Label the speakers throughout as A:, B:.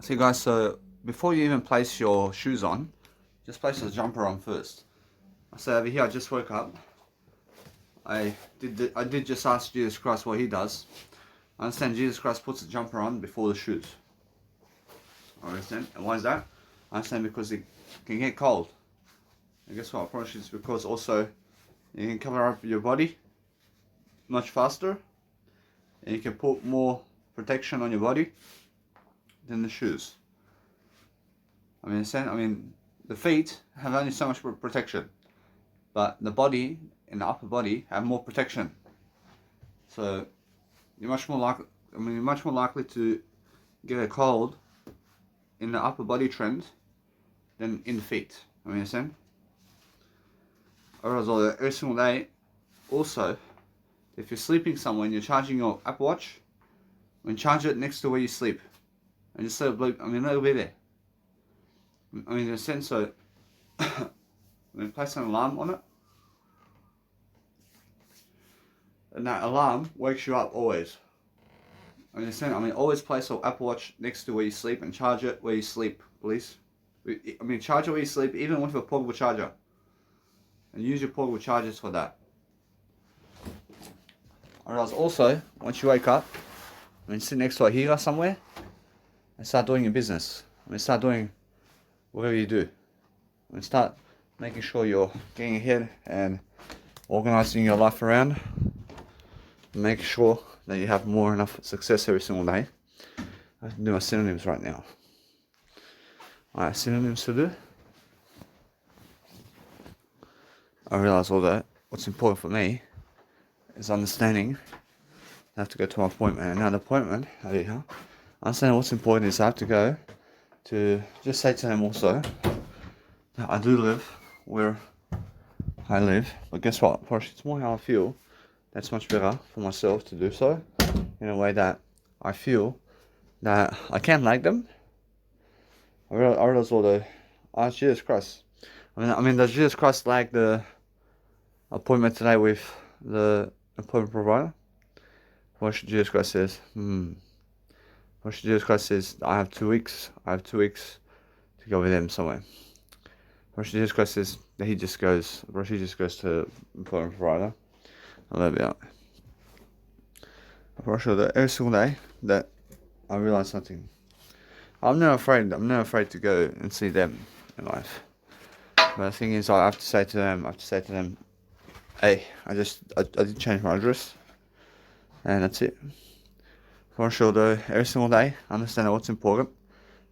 A: See guys, so before you even place your shoes on, just place the jumper on first. So over here I just woke up. I did just ask Jesus Christ what he does. I understand Jesus Christ puts the jumper on before the shoes. I understand. And why is that? I understand because it can get cold. And guess what? Probably it's because also you can cover up your body much faster and you can put more protection on your body than the shoes. I mean, the feet have only so much protection, but the body and the upper body have more protection. So you're much more likely to get a cold in the upper body trend than in the feet. I mean, understand? Otherwise, every single day, also, if you're sleeping somewhere and you're charging your Apple Watch, charge it next to where you sleep, and just let it bleep. It'll be there. In a sense, so place an alarm on it, and that alarm wakes you up always. Always place your Apple Watch next to where you sleep and charge it where you sleep, please. Charge it where you sleep, even with a portable charger, and use your portable chargers for that. Or else also, once you wake up, sit next to a heater somewhere, and start doing your business. Start doing whatever you do. Start making sure you're getting ahead and organizing your life around. Make sure that you have more enough success every single day. I can do my synonyms right now. Alright, synonyms to do. I realize all that. What's important for me is understanding I have to go to my appointment. And now the appointment, understanding what's important is I have to go to just say to them also that I do live where I live. But guess what? It's more how I feel. That's much better for myself to do so in a way that I feel that I can like them. I realize all the ask Jesus Christ. Does Jesus Christ like the appointment today with the appointment provider? What should Jesus Christ says? What should Jesus Christ says? I have 2 weeks. I have 2 weeks to go with them somewhere. What should Jesus Christ says that he just goes to appointment provider. I love it. I'm sure that every single day that I realize something. I'm never afraid to go and see them in life. But the thing is, I have to say to them, hey, I did change my address, and that's it. For sure though, every single day, I understand that what's important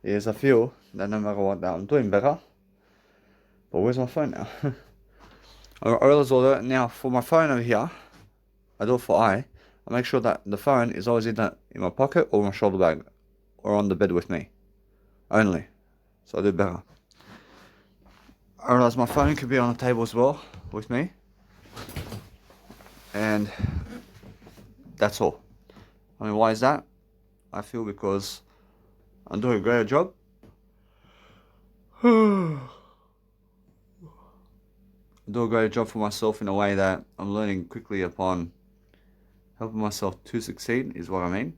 A: is I feel that no matter what, that I'm doing better. But where's my phone now? I realize all that now. For my phone over here, I do it for I make sure that the phone is always in my pocket or my shoulder bag or on the bed with me only. So I do better. I realize my phone could be on the table as well with me, and that's all. Why is that? I feel because I'm doing a greater job. I do a greater job for myself in a way that I'm learning quickly upon helping myself to succeed is what I mean.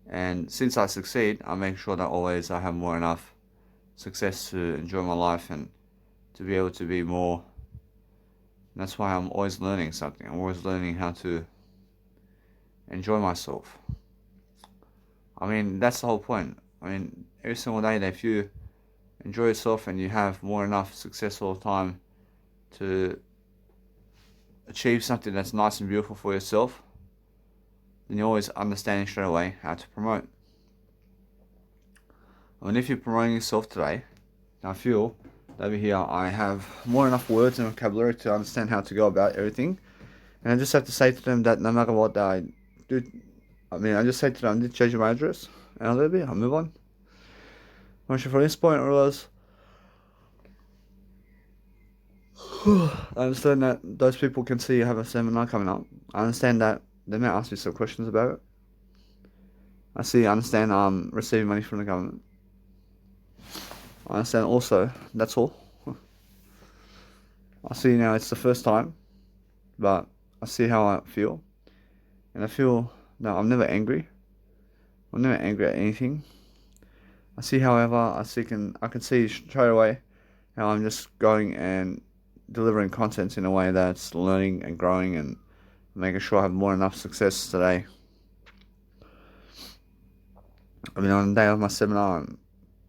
A: And since I succeed, I make sure that always I have more enough success to enjoy my life and to be able to be more. And that's why I'm always learning something. I'm always learning how to enjoy myself. That's the whole point. Every single day that if you enjoy yourself and you have more enough success all the time to achieve something that's nice and beautiful for yourself, then you're always understanding straight away how to promote. If you're promoting yourself today, I feel over here I have more enough words and vocabulary to understand how to go about everything. And I just have to say to them that no matter what I do, I just say to them, I did change my address, and I'll move on. From this point, I realize I understand that those people can see you have a seminar coming up. I understand that they may ask me some questions about it. I understand I'm receiving money from the government. I understand also, that's all. I see now it's the first time, but I see how I feel. And I feel that I'm never angry. I'm never angry at anything. I see, however, I can see straight away how I'm just going and delivering content in a way that's learning and growing and making sure I have more than enough success today. I mean, on the day of my seminar,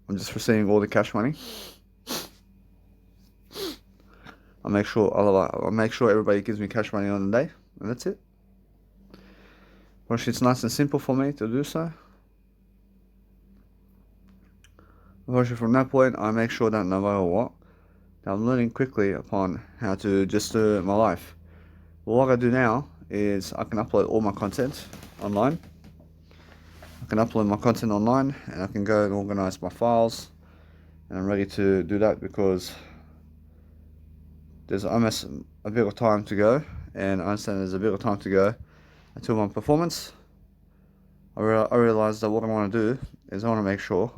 A: I'm just receiving all the cash money. I make sure everybody gives me cash money on the day, and that's it. Which it's nice and simple for me to do so. Unfortunately, from that point, I make sure that no matter what, that I'm learning quickly upon how to just do my life. Well, what I do now is I can upload all my content online. I can upload my content online, and I can go and organize my files. And I'm ready to do that because there's almost a bit of time to go, and I understand there's a bit of time to go until my performance. I realize that what I want to do is I want to make sure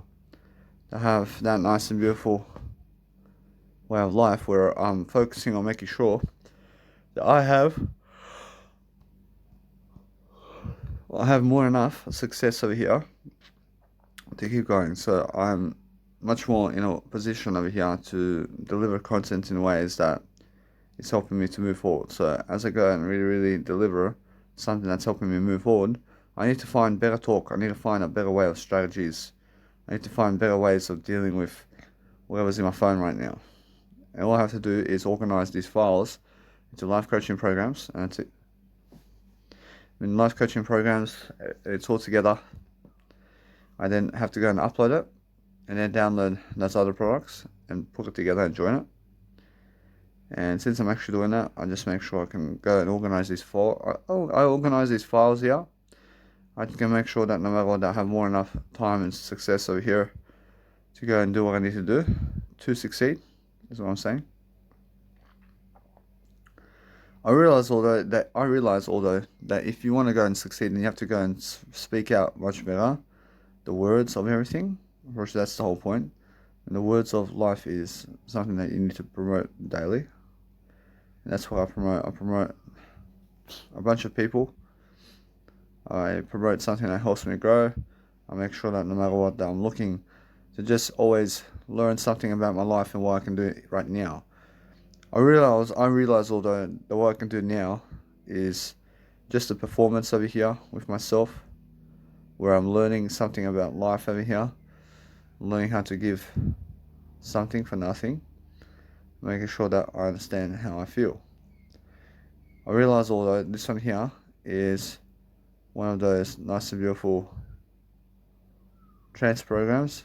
A: to have that nice and beautiful way of life where I'm focusing on making sure that I have more than enough success over here to keep going. So I'm much more in a position over here to deliver content in ways that is helping me to move forward. So as I go and really deliver something that's helping me move forward, I need to find better talk. I need to find a better way of strategies. I need to find better ways of dealing with whatever's in my phone right now. And all I have to do is organize these files into life coaching programs, and that's it. In life coaching programs, it's all together. I then have to go and upload it, and then download those other products and put it together and join it. And since I'm actually doing that, I just make sure I can go and organize these files. I organize these files here. I can make sure that no matter what, I have more than enough time and success over here to go and do what I need to do to succeed, is what I'm saying. I realize although that if you want to go and succeed, then you have to go and speak out much better the words of everything. Of course, that's the whole point. And the words of life is something that you need to promote daily. And that's what I promote. I promote a bunch of people. I promote something that helps me grow. I make sure that no matter what, that I'm looking to just always learn something about my life and what I can do right now. I realize although that what I can do now is just a performance over here with myself, where I'm learning something about life over here, learning how to give something for nothing, making sure that I understand how I feel. I realize although this one here is one of those nice and beautiful trance programs,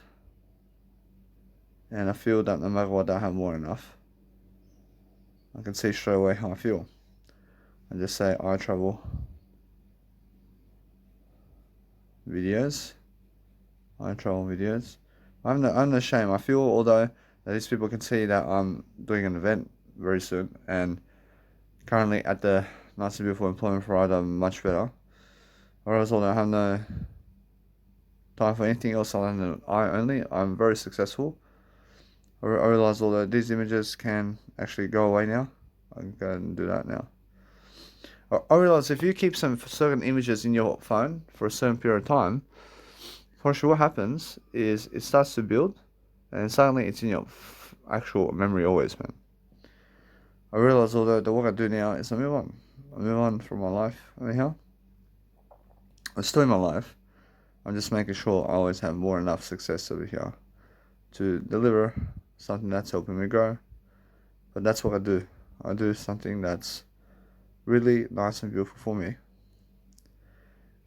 A: and I feel that no matter what, I have more than enough. I can see straight away how I feel. I just say I travel videos. I'm no shame. I feel although that these people can see that I'm doing an event very soon, and currently at the nice and beautiful employment provider, I'm much better. Whereas although I have no time for anything else other than I'm very successful. I realize although these images can actually go away now. I can go and do that now. I realize if you keep some certain images in your phone for a certain period of time, for sure what happens is it starts to build, and suddenly it's in your actual memory always, man. I realize although the work I do now is I move on from my life anyhow. I'm still in my life. I'm just making sure I always have more than enough success over here to deliver something that's helping me grow. But that's what I do. I do something that's really nice and beautiful for me.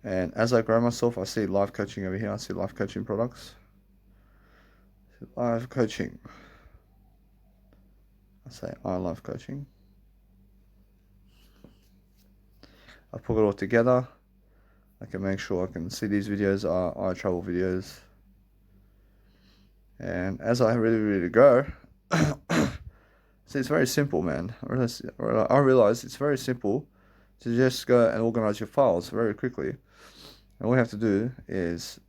A: And as I grow myself, I see life coaching over here. I see life coaching products. Life coaching. I say I love coaching. I put it all together. I can make sure I can see these videos are travel videos. And as I really go, see, it's very simple, man. I realize it's very simple to just go and organize your files very quickly. And all you have to do is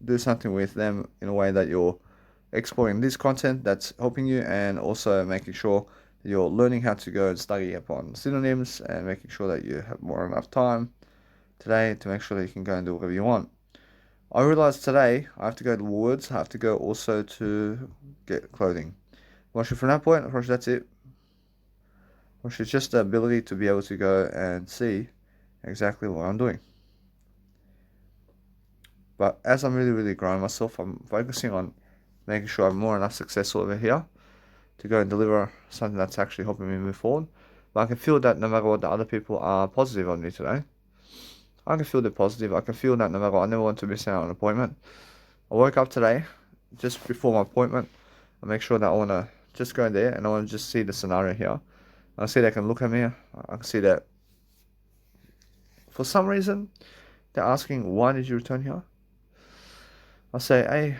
A: do something with them in a way that you're exporting this content that's helping you, and also making sure that you're learning how to go and study upon synonyms, and making sure that you have more enough time today to make sure that you can go and do whatever you want. I realized today I have to go to Woolworths. I have to go also to get clothing. Once from that point, of course, that's it. Which is just the ability to be able to go and see exactly what I'm doing. But as I'm really growing myself, I'm focusing on making sure I'm more enough successful over here to go and deliver something that's actually helping me move forward. But I can feel that no matter what, the other people are positive on me today. I can feel they're positive. I can feel that no matter what, I never want to miss out on an appointment. I woke up today, just before my appointment, I make sure that I want to just go there and I want to just see the scenario here. I see they can look at me. I can see that for some reason they're asking, why did you return here? I say,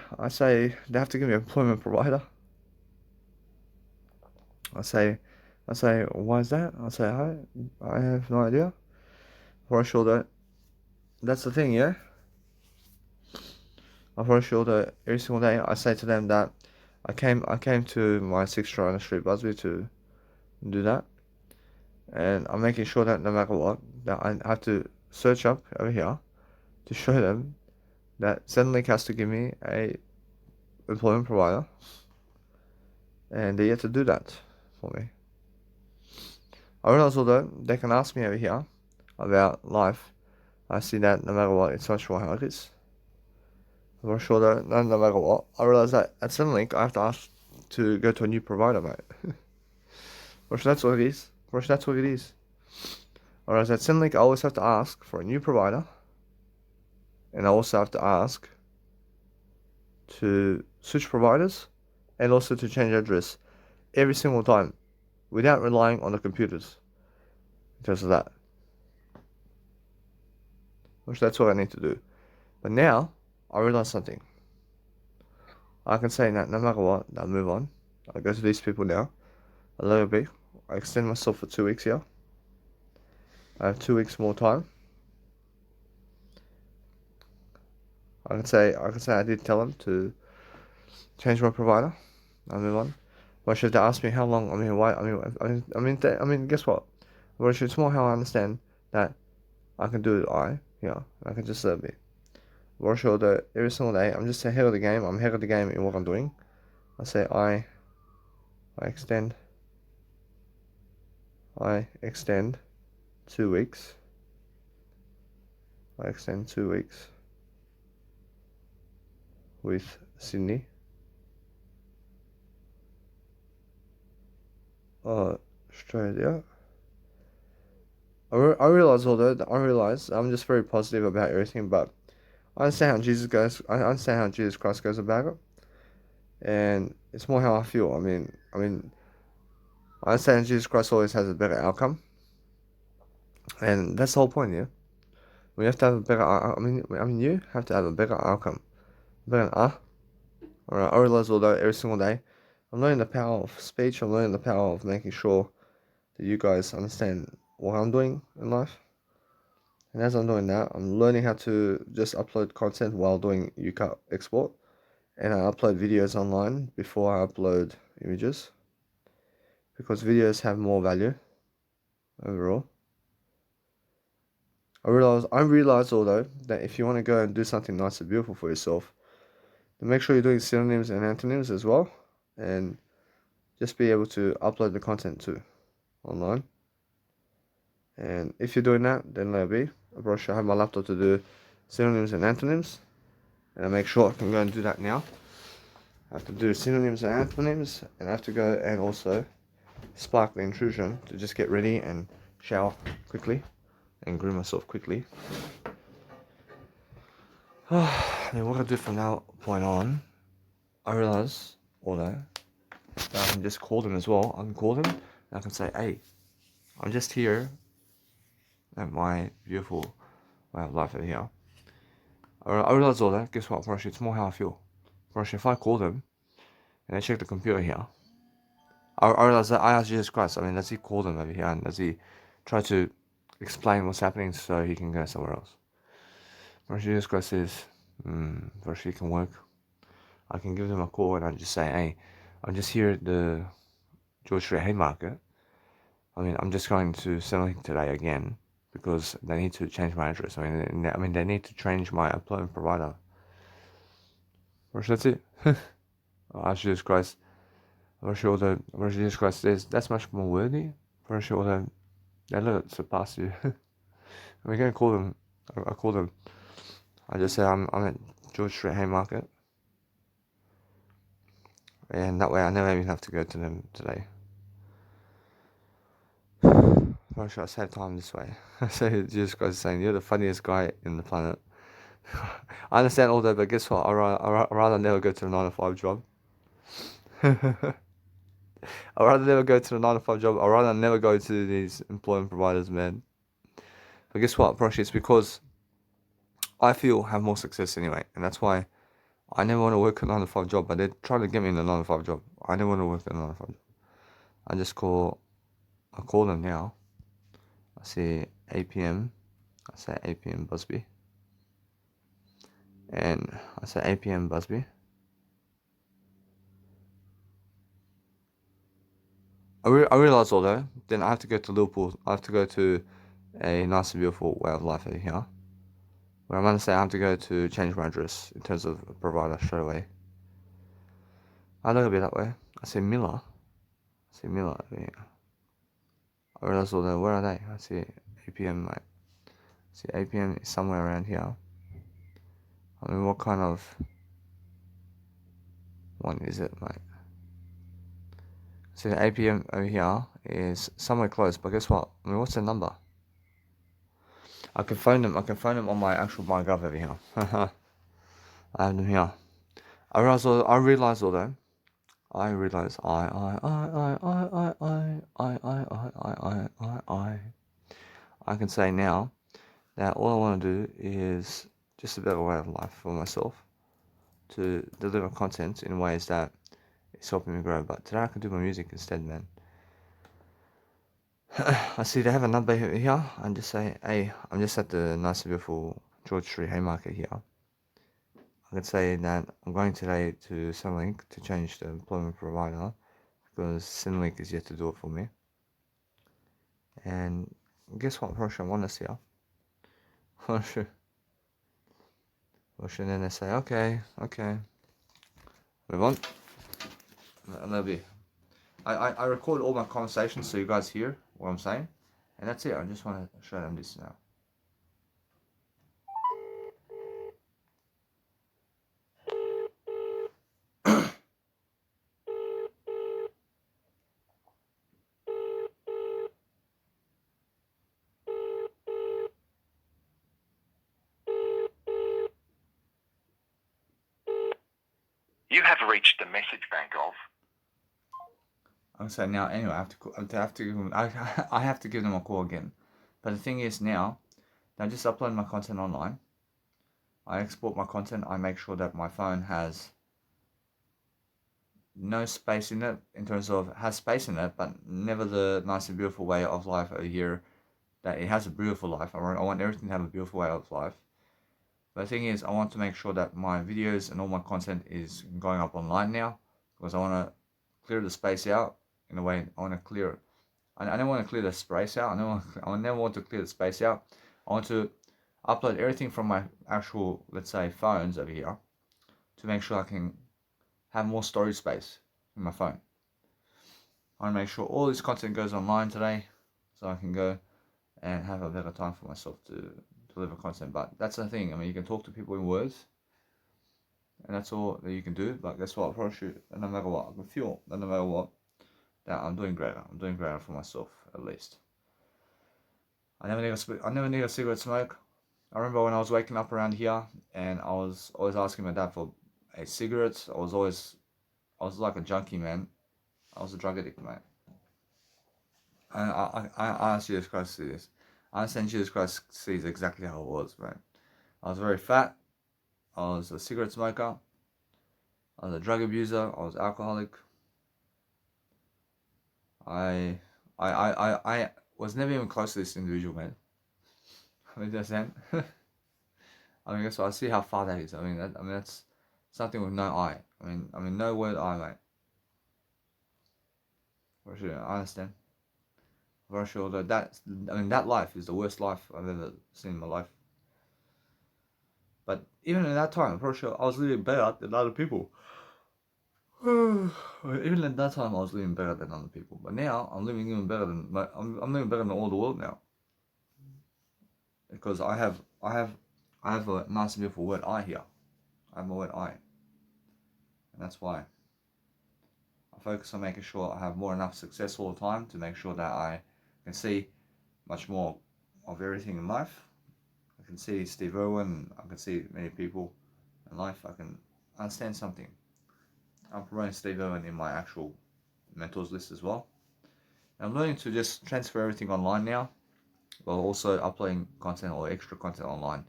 A: they have to give me an employment provider. I say, why is that? I say, I have no idea. For sure that that's the thing, yeah. I'm for sure that every single day I say to them that I came to my 6th on the street Busby to do that, and I'm making sure that no matter what, that I have to search up over here to show them that Centrelink has to give me a employment provider, and they have to do that for me. I realize although they can ask me over here about life, I see that no matter what, it's not sure how it is. I'm not sure that no matter what, I realize that at Centrelink I have to ask to go to a new provider, mate. Which that's what it is. Whereas at Centrelink I always have to ask for a new provider, and I also have to ask to switch providers, and also to change address every single time, without relying on the computers. Because of that. Which that's what I need to do. But now, I realize something. I can say that no matter what, I'll move on. I go to these people now, a little bit. I extend myself for 2 weeks here. I have 2 weeks more time. I can say I did tell them to change my provider. I'll move on. Why should they ask me how long? I mean, why? I mean, guess what? Well, it's more how I understand that I can do it. I can just be. Well, sure that every single day I'm just ahead of the game. I'm ahead of the game in what I'm doing. I say I extend 2 weeks. I extend 2 weeks with Sydney, Australia. I realize I'm just very positive about everything, but I understand how Jesus goes. I understand how Jesus Christ goes about it, and it's more how I feel. I mean, I understand Jesus Christ always has a better outcome, and that's the whole point. Yeah, we have to have a better. You have to have a better outcome. Better. Alright. I realize although every single day, I'm learning the power of speech. I'm learning the power of making sure that you guys understand what I'm doing in life. And as I'm doing that, I'm learning how to just upload content while doing UCut export. And I upload videos online before I upload images, because videos have more value overall. I realize although that if you want to go and do something nice and beautiful for yourself, then make sure you're doing synonyms and antonyms as well, and just be able to upload the content too online. And if you're doing that, then let it be. I have my laptop to do synonyms and antonyms, and I make sure I can go and do that now. I have to do synonyms and antonyms, and I have to go and also spark the intrusion to just get ready and shower quickly and groom myself quickly. Then what I do from that point on, I realize that I can just call them as well. I can call them and I can say, hey, I'm just here at my beautiful way of life over here. I realize all that. Guess what, Parashi? It's more how I feel. Parashi, if I call them and I check the computer here, I realize that I asked Jesus Christ. I mean, does he call them over here and does he try to explain what's happening so he can go somewhere else? Parashi, Jesus Christ says, Parashi, it can work. I can give them a call and I just say, hey, I'm just here at the George Street Haymarket. I mean, I'm just going to Centrelink today again because they need to change my address. I mean, they need to change my employment provider. That's it. Oh, Jesus Christ. Although Jesus Christ says that's much more worthy. Although they let it surpass you. We're gonna call them. I call them. I just say I'm at George Street Haymarket, and that way I never even have to go to them today. Why should I save time this way? So Jesus Christ is saying you're the funniest guy in the planet. I understand all that, but guess what? I'd rather never go to the 9 to 5 job. I'd rather never go to the 9 to 5 job. I'd rather never go to these employment providers, man. But guess what, Proshi? It's because I feel have more success anyway, and that's why I never want to work a 9 to 5 job. But they're trying to get me in a 9 to 5 job. I never want to work a 9 to 5 job. I call them now. I say 8 p.m. I say 8 p.m. Busby. And I say 8 p.m. Busby. I realize all though, then I have to go to Liverpool. I have to go to a nice and beautiful way of life over here. But I'm going to say I have to go to change my address in terms of a provider straight away. I look a bit that way. I say Miller. Over here. I realize all though, where are they? I see 8 p.m. mate. I see 8 p.m. is somewhere around here. I mean, what kind of one is it, mate? So 8 p.m. over here is somewhere close, but guess what? I mean, what's the number? I can phone them on my actual MyGov over here. I have them here. I realize although, I can say now that all I want to do is just a better way of life for myself, to deliver content in ways that it's helping me grow. But today I can do my music instead, man. I see they have a number here, and just say, hey, I'm just at the nice and beautiful George Street Haymarket here. I could say that I'm going today to Centrelink to change the employment provider, because Centrelink is yet to do it for me. And guess what, Russia want us here? Russia, and then they say, okay, move on. And that'll be. I record all my conversations so you guys hear what I'm saying, and that's it. I just want to show them this now.
B: You have reached the message bank of.
A: I'm saying now. Anyway, I have to give them a call again. But the thing is now, I just upload my content online. I export my content. I make sure that my phone has no space in it, in terms of has space in it, but never the nice and beautiful way of life over here. That it has a beautiful life. I want everything to have a beautiful way of life. But the thing is, I want to make sure that my videos and all my content is going up online now, because I want to clear the space out in a way. I want to clear it. I don't want to clear the space out. I never want to clear the space out. I want to upload everything from my actual, let's say, phones over here, to make sure I can have more storage space in my phone. I want to make sure all this content goes online today, so I can go and have a better time for myself to deliver content. But that's the thing. I mean, you can talk to people in words, and that's all that you can do. But guess what? No matter what, I can feel that no matter what, that I'm doing greater. I'm doing greater for myself, at least. I never need a cigarette smoke. I remember when I was waking up around here, and I was always asking my dad for a cigarette. I was like a junkie, man. I was a drug addict, mate. And I asked Jesus Christ to see this. I understand Jesus Christ sees exactly how it was, man. I was very fat. I was a cigarette smoker. I was a drug abuser. I was alcoholic. I was never even close to this individual, man. I mean, that's that. I mean, so I see how far that is. I mean, that's something with no eye. I mean, no word eye, mate. For sure, I understand. For sure, that life is the worst life I've ever seen in my life. But even in that time, I'm pretty sure I was living better than other people. Even at that time, I was living better than other people. But now, I'm living even better than I'm living better than all the world now, because I have a nice and beautiful word I here. I have my word I, and that's why I focus on making sure I have more enough success all the time to make sure that I can see much more of everything in life. I can see Steve Irwin. I can see many people in life. I can understand something. I'm promoting Steve Irwin in my actual mentors list as well. I'm learning to just transfer everything online now, while also uploading content or extra content online,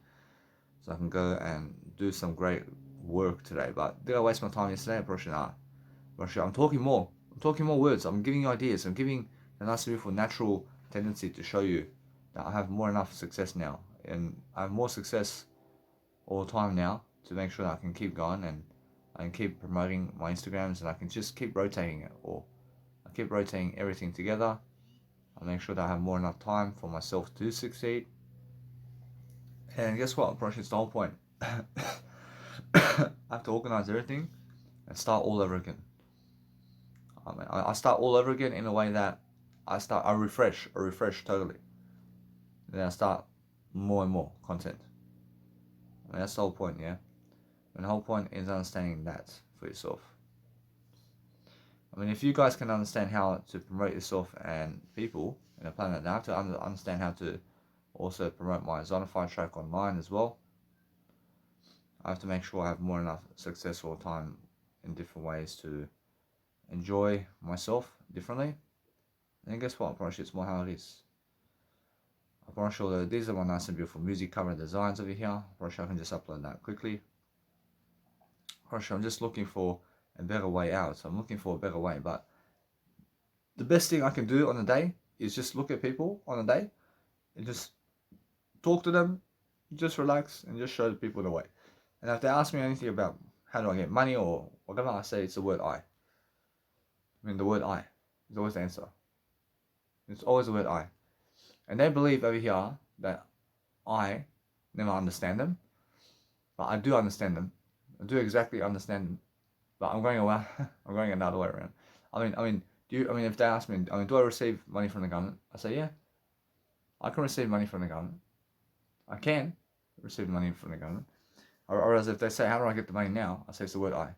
A: so I can go and do some great work today. But did I waste my time yesterday? Probably not. I'm talking more. I'm talking more words. I'm giving you ideas. I'm giving a nice, beautiful, natural tendency to show you that I have more enough success now, and I have more success all the time now to make sure that I can keep going and I can keep promoting my Instagrams, and I can just keep rotating it, or I keep rotating everything together. I make sure that I have more enough time for myself to succeed. And guess what? Approaching the whole point. I have to organize everything and start all over again. I start all over again in a way that I refresh totally. Then I start more and more content. That's the whole point, yeah. And the whole point is understanding that for yourself. If you guys can understand how to promote yourself and people in a planet, I have to understand how to also promote my Zonify track online as well. I have to make sure I have more enough success all the time in different ways to enjoy myself differently. And guess what? I'm pretty sure it's more how it is. I'm pretty sure that these are my nice and beautiful music cover designs over here. I'm pretty sure I can just upload that quickly. Pretty sure I'm just looking for a better way out. So I'm looking for a better way. But the best thing I can do on a day is just look at people on a day and just talk to them, just relax and just show the people the way. And if they ask me anything about how do I get money or whatever, I say it's the word I. The word I is always the answer. It's always the word I. And they believe over here that I never understand them, but I do understand them. I do exactly understand them, but I'm going away. I'm going another way around. If they ask me, do I receive money from the government? I say, yeah, I can receive money from the government. I can receive money from the government. Or as if they say, how do I get the money now? I say it's the word I.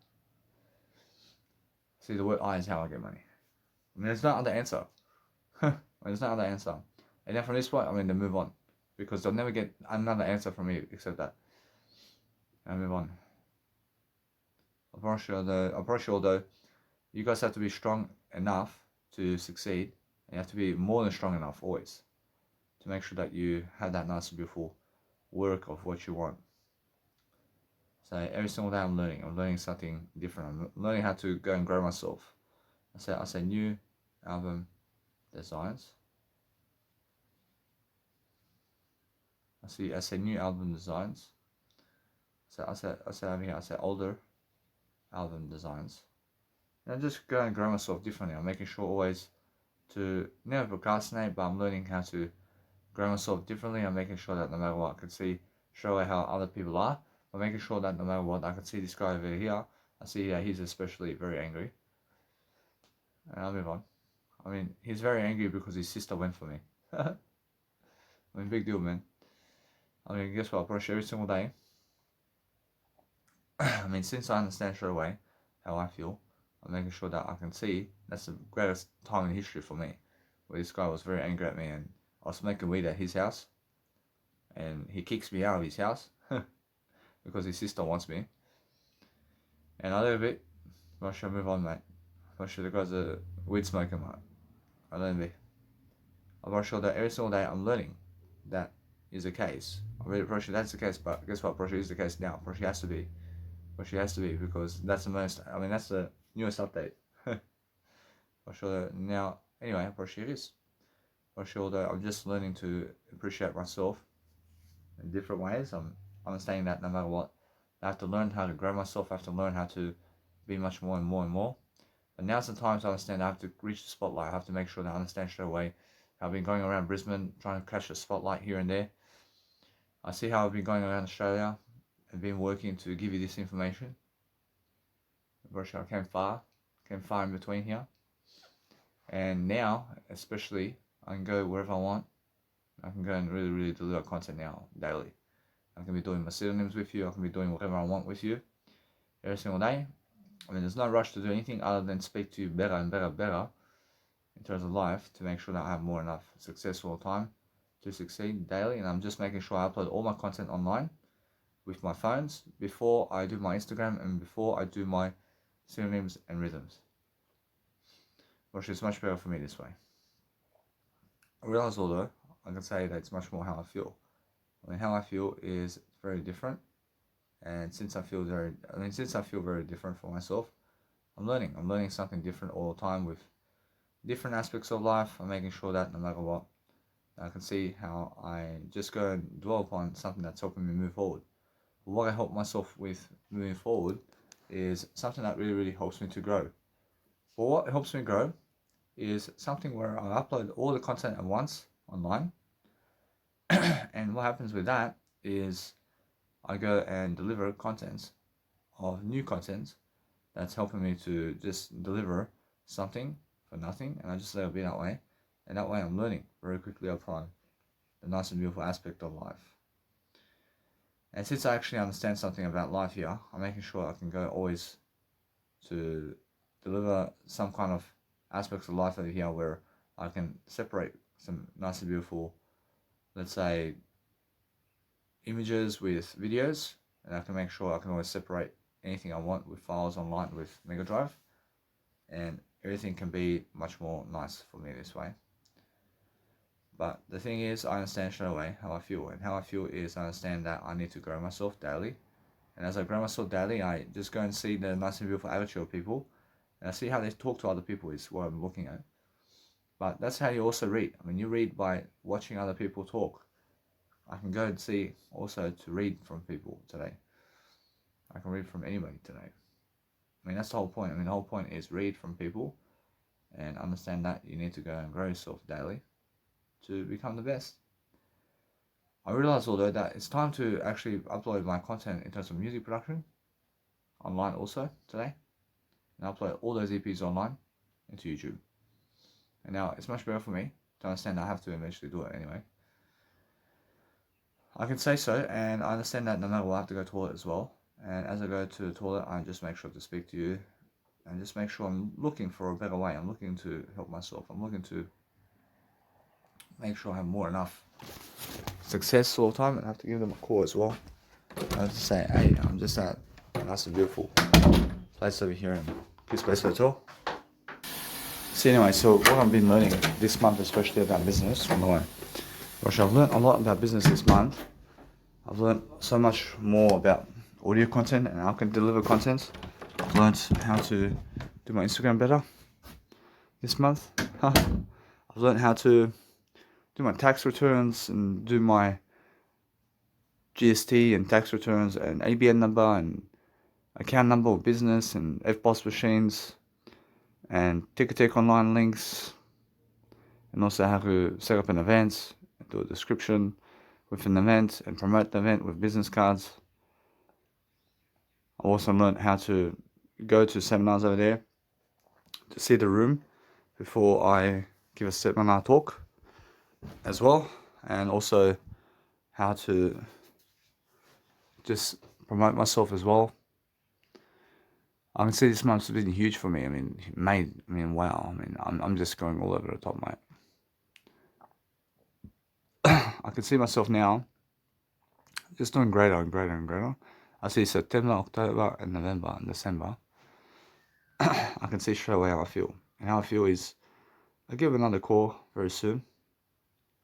A: See, the word I is how I get money. There's no other answer. There's no other answer. And then from this point, they move on. Because they'll never get another answer from me except that. And move on. I'm pretty sure though, you guys have to be strong enough to succeed. And you have to be more than strong enough always. To make sure that you have that nice and beautiful work of what you want. So every single day I'm learning something different. I'm learning how to go and grow myself. I say new album designs. I say new album designs. So I say over here, I say older album designs. And I just go and grow myself differently. I'm making sure always to never procrastinate, but I'm learning how to grow myself differently. I'm making sure that no matter what, I can see show how other people are. I'm making sure that no matter what, I can see this guy over here. I see he's especially very angry. And I'll move on. He's very angry because his sister went for me. Big deal, man. Guess what? I brush every single day. Since I understand straight away how I feel, I'm making sure that I can see that's the greatest time in history for me, where this guy was very angry at me and I was smoking weed at his house, and he kicks me out of his house because his sister wants me. And I leave it. I should move on, mate. I should the guy's a weed smoker, mate. I leave it. I'm sure that every single day I'm learning that is the case. I'm really pretty sure that's the case, but guess what? Pretty sure is the case now. Pretty sure has to be. Pretty sure has to be because that's the most. That's the newest update. For sure that now. Anyway, pretty sure it is. For sure that I'm just learning to appreciate myself in different ways. I'm understanding that no matter what, I have to learn how to grow myself. I have to learn how to be much more and more and more. And now's the time to understand I have to reach the spotlight. I have to make sure that I understand straight away. I've been going around Brisbane trying to catch the spotlight here and there. I see how I've been going around Australia I've been working to give you this information. I came far in between here. And now, especially, I can go wherever I want. I can go and really deliver content now, daily. I can be doing my pseudonyms with you. I can be doing whatever I want with you every single day. I mean, there's no rush to do anything other than speak to you better and better in terms of life to make sure that I have more enough success all the time to succeed daily. And I'm just making sure I upload all my content online with my phones before I do my Instagram and before I do my pseudonyms and rhythms, which is much better for me this way. I realize, although I can say that it's much more how I feel. I mean, how I feel is very different, and since I feel very different for myself, I'm learning something different all the time with different aspects of life. I'm making sure that no matter what, I can see how I just go and dwell upon something that's helping me move forward. But what I help myself with moving forward is something that really helps me to grow. But what helps me grow is something where I upload all the content at once online. And what happens with that is I go and deliver contents of new content that's helping me to just deliver something for nothing, and I just let it be that way. And that way I'm learning very quickly upon the nice and beautiful aspect of life. And since I actually understand something about life here, I'm making sure I can go always to deliver some kind of aspects of life over here where I can separate some nice and beautiful, let's say, images with videos, and I can make sure I can always separate anything I want with files online with Mega Drive, and everything can be much more nice for me this way. But the thing is, I understand straight away how I feel, and how I feel is I understand that I need to grow myself daily, and as I grow myself daily, I just go and see the nice and beautiful attitude of people, and I see how they talk to other people is what I'm looking at. But that's how you also read. I mean, you read by watching other people talk. I can go and see also to read from people today. I can read from anybody today. I mean, that's the whole point. I mean, the whole point is read from people and understand that you need to go and grow yourself daily to become the best. I realize, although, that it's time to actually upload my content in terms of music production online also today, and upload all those EPs online into YouTube. And now it's much better for me to understand that I have to eventually do it anyway. I can say so, and I understand that no matter what, I have to go to the toilet as well. And as I go to the toilet, I just make sure to speak to you and just make sure I'm looking for a better way. I'm looking to help myself. I'm looking to make sure I have more enough success all the time, and I have to give them a call as well. I have to say, hey, I'm just at a nice and beautiful place over here in Peace Place Hotel. So anyway, so what I've been learning this month, especially about business, on the way. Gosh, I've learned a lot about business this month. I've learned so much more about audio content and how I can deliver content. I've learned how to do my Instagram better this month. I've learned how to do my tax returns and do my GST and tax returns and ABN number and account number of business and FBOS machines and Ticketek online links, and also how to set up an event, do a description with an event and promote the event with business cards. I've also learned how to go to seminars over there to see the room before I give a seminar talk as well, and also how to just promote myself as well. I can see this month's been huge for me. I mean, wow. I mean, I'm just going all over the top, mate. I can see myself now just doing greater and greater and greater. I see September, October, and November, and December. I can see straight away how I feel. And how I feel is, I'll give it another call very soon.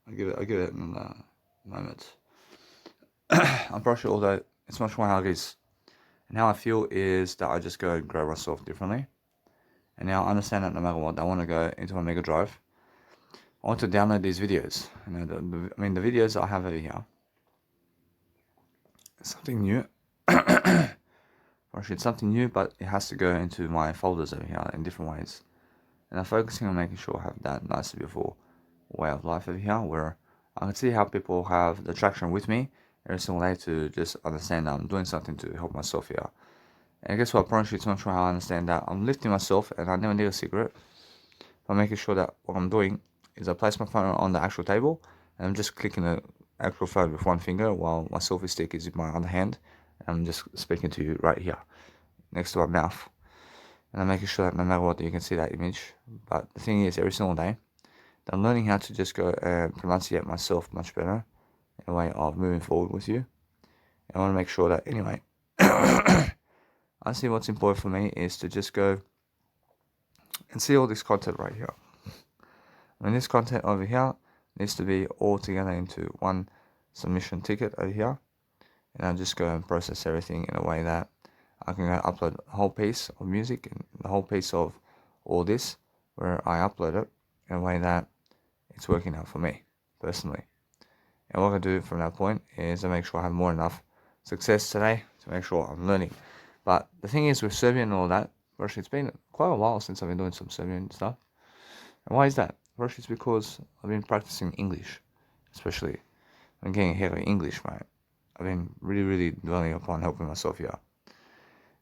A: I'll give it another moment. I'm pretty sure, although it's much more how it is. And how I feel is that I just go and grow myself differently. And now I understand that no matter what, I want to go into my Mega Drive. I want to download these videos. You know, the videos I have over here. Something new. Or it's something new, but it has to go into my folders over here in different ways. And I'm focusing on making sure I have that nice, beautiful way of life over here, where I can see how people have the traction with me every single day to just understand that I'm doing something to help myself here. And guess what? Apparently, it's not sure how I understand that I'm lifting myself and I never need a cigarette. By making sure that what I'm doing is I place my phone on the actual table and I'm just clicking the actual phone with one finger while my selfie stick is in my other hand. And I'm just speaking to you right here next to my mouth. And I'm making sure that no matter what, you can see that image. But the thing is, every single day, I'm learning how to just go and pronunciate myself much better in a way of moving forward with you. And I want to make sure that, anyway, I see what's important for me is to just go and see all this content right here. And this content over here needs to be all together into one submission ticket over here. And I'll just go and process everything in a way that I can go upload a whole piece of music and the whole piece of all this where I upload it in a way that it's working out for me personally. And what I do from that point is I make sure I have more enough success today to make sure I'm learning. But the thing is with Serbian and all that, first it's been quite a while since I've been doing some Serbian stuff. And why is that? First it's because I've been practicing English, especially. I'm getting ahead of English, right? I've been really dwelling upon helping myself here.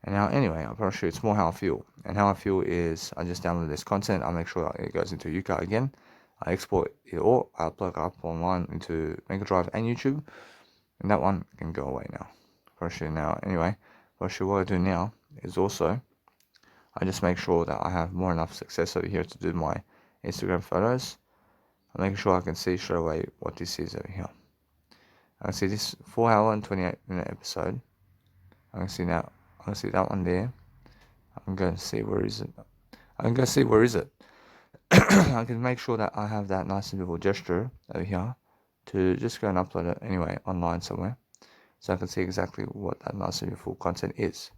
A: And now, anyway, I'm pretty sure it's more how I feel. And how I feel is I just download this content. I make sure that it goes into UCA again. I export it all. I upload it up online into Mega Drive and YouTube. And that one can go away now. Pretty sure now, anyway, pretty sure what I do now is also I just make sure that I have more enough success over here to do my Instagram photos. I'm making sure I can see straight away what this is over here. I can see this 4 hour and 28-minute episode. I can see now. I can see that one there. I'm going to see where is it. I can go see where is it. I can make sure that I have that nice and beautiful gesture over here to just go and upload it anyway online somewhere, so I can see exactly what that nice and beautiful content is.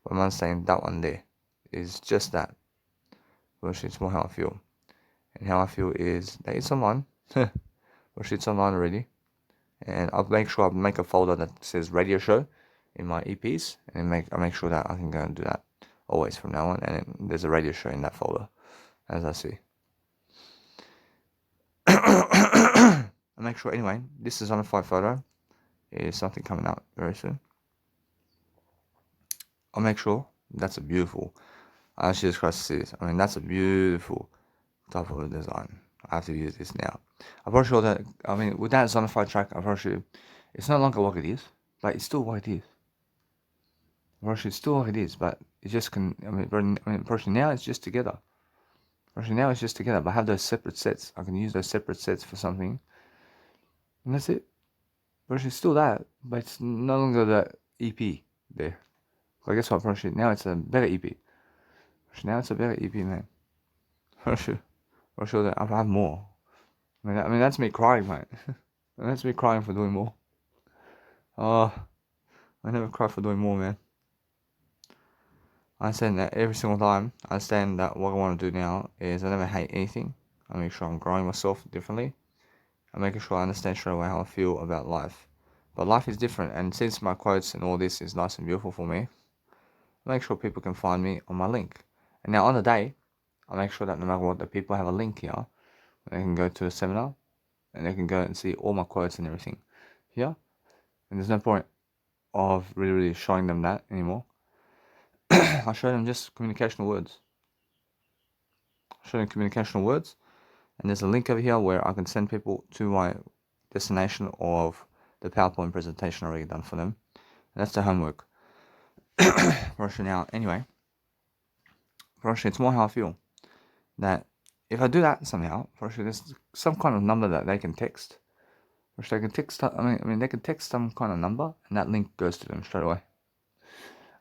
A: But I'm understanding that one there is just that, which is more how I feel. And how I feel is that it's online, which it's online already. And I'll make sure I make a folder that says radio show in my EPs, and I make sure that I can go and do that always from now on. And there's a radio show in that folder, as I see. I make sure anyway. This is on a 5 photo. Is something coming out very soon. I'll make sure that's a beautiful. I actually just crossed to see this. I mean, that's a beautiful type of design. I have to use this now. I'm pretty sure that, I mean, with that zonified track, I'm pretty sure it's no longer what it is, but it's still what it is. I'm pretty sure it's still what it is, but it just can, personally now it's just together. Personally now it's just together, but I have those separate sets. I can use those separate sets for something. And that's it. Personally, it's still that, but it's no longer the EP there. So I guess what, personally, now it's a better EP. Now it's a better EP, man. Personally that I have more. I mean, that's me crying, mate. That's me crying for doing more. I never cry for doing more, man. I understand that every single time. I understand that what I want to do now is I never hate anything. I make sure I'm growing myself differently. I'm making sure I understand straight away how I feel about life. But life is different, and since my quotes and all this is nice and beautiful for me, I make sure people can find me on my link. And now on the day, I make sure that no matter what, the people have a link here. They can go to a seminar, and they can go and see all my quotes and everything here. And there's no point of really showing them that anymore. I show them just communicational words. And there's a link over here where I can send people to my destination of the PowerPoint presentation already done for them. And that's the homework. For now, anyway. For it's more how I feel. That if I do that somehow, there's some kind of number that they can text. Which they can text. They can text some kind of number, and that link goes to them straight away.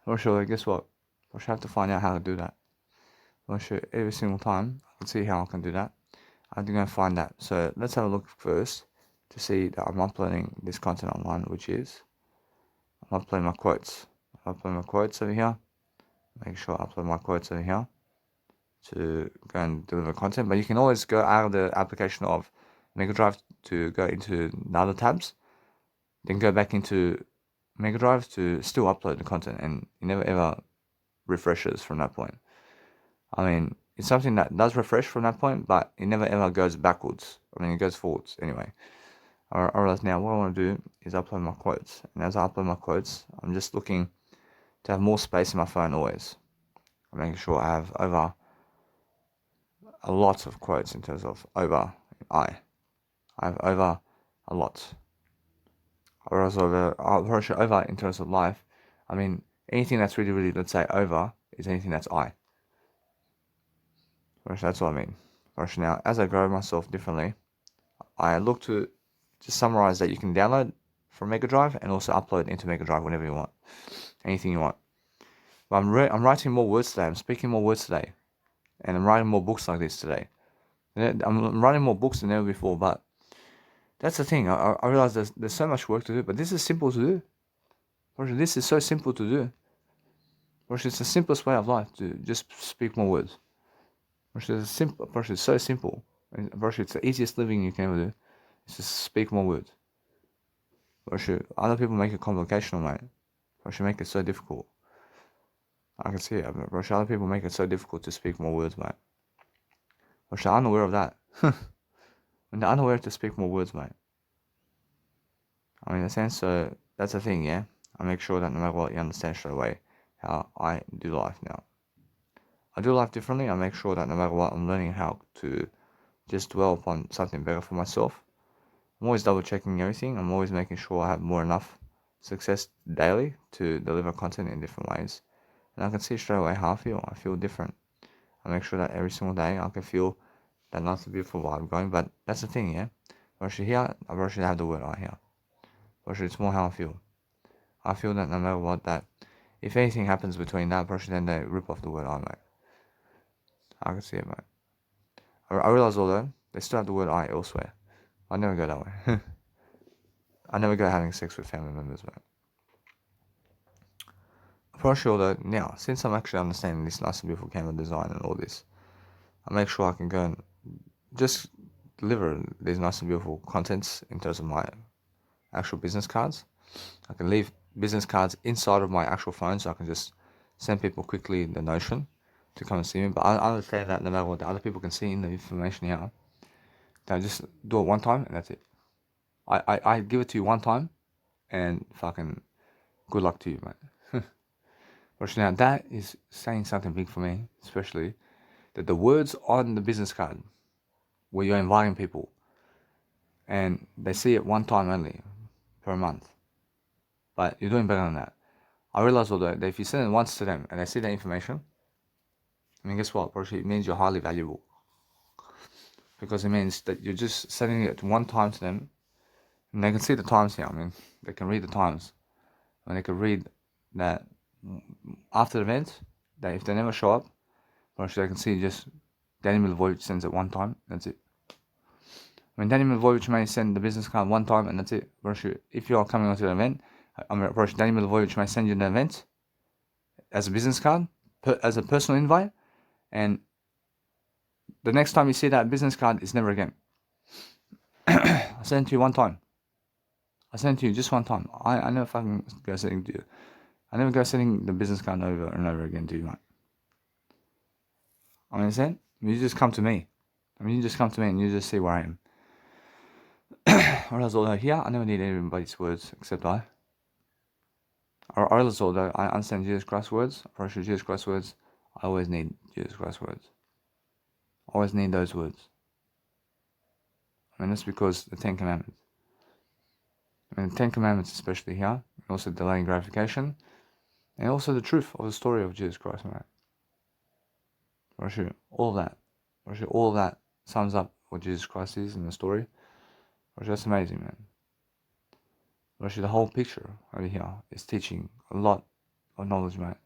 A: Guess what? I have to find out how to do that. Every single time I can see how I can do that. I have to go and find that. So let's have a look first to see that I'm uploading this content online, which is I'm uploading my quotes. I upload my quotes over here. Make sure I upload my quotes over here to go and deliver content. But you can always go out of the application of Mega Drive to go into the other tabs, then go back into Mega Drive to still upload the content, and it never ever refreshes from that point. I mean, it's something that does refresh from that point, but it never ever goes backwards. I mean, it goes forwards anyway. I realize now what I want to do is upload my quotes. And as I upload my quotes, I'm just looking to have more space in my phone always. I'm making sure I have over a lot of quotes in terms of over I have over a lot. Or also over in terms of life. I mean, anything that's really, let's say, over is anything that's I. That's what I mean. Now, as I grow myself differently, I look to just summarize that you can download from Mega Drive and also upload into Mega Drive whenever you want. Anything you want. But I'm writing more words today. I'm speaking more words today. And I'm writing more books like this today. I'm writing more books than ever before, but that's the thing. I realize there's so much work to do, but this is simple to do. This is so simple to do. It's the simplest way of life to just speak more words. It's simple. It's so simple. It's the easiest living you can ever do. It's just speak more words. Other people make it complicated, mate. Make it so difficult. I can see it. Other people make it so difficult to speak more words, mate. I'm unaware of that. And they're unaware to speak more words, mate. I mean, in a sense, so that's the thing, yeah? I make sure that no matter what, you understand straight away how I do life now. I do life differently. I make sure that no matter what, I'm learning how to just dwell upon something better for myself. I'm always double checking everything. I'm always making sure I have more enough success daily to deliver content in different ways. And I can see straight away how I feel. I feel different. I make sure that every single day I can feel that nice beautiful vibe going. But that's the thing, yeah? Here, I should have the word I here. It's more how I feel. I feel that no matter what, that if anything happens between that person, then they rip off the word I, mate. I can see it, mate. I realize although they still have the word I elsewhere. I never go that way. I never go having sex with family members, mate. For sure though, now, since I'm actually understanding this nice and beautiful camera design and all this, I make sure I can go and just deliver these nice and beautiful contents in terms of my actual business cards. I can leave business cards inside of my actual phone so I can just send people quickly the notion to come and see me. But I understand that no matter what the other people can see in the information here, they'll just do it one time and that's it. I give it to you one time and fucking good luck to you, mate. But now that is saying something big for me, especially that the words on the business card where you're inviting people and they see it one time only per month. But you're doing better than that. I realize although that if you send it once to them and they see that information, I mean, guess what? It means you're highly valuable. Because it means that you're just sending it one time to them and they can see the times here. I mean, they can read the times. And they can read that after the event, that if they never show up, they can see just Danny Milivojevic sends it one time, that's it. I mean, Danny Milivojevic may send the business card one time and that's it. If you're coming onto an event, Danny Milivojevic may send you an event as a business card, as a personal invite, and the next time you see that business card is never again. I sent it to you one time. I sent it to you just one time. I never fucking go sending to you. I never go sending the business card over and over again to you, mate. I mean, you just come to me. You just come to me and you just see where I am. Whereas although here, I never need anybody's words except I. Or although I understand Jesus Christ's words, or actually Jesus Christ's words, I always need Jesus Christ's words. I always need those words. I mean, that's because the Ten Commandments. I mean, the Ten Commandments especially here, and also delaying gratification, and also the truth of the story of Jesus Christ, man. All of that sums up what Jesus Christ is in the story. That's amazing, man. The whole picture over here is teaching a lot of knowledge, mate.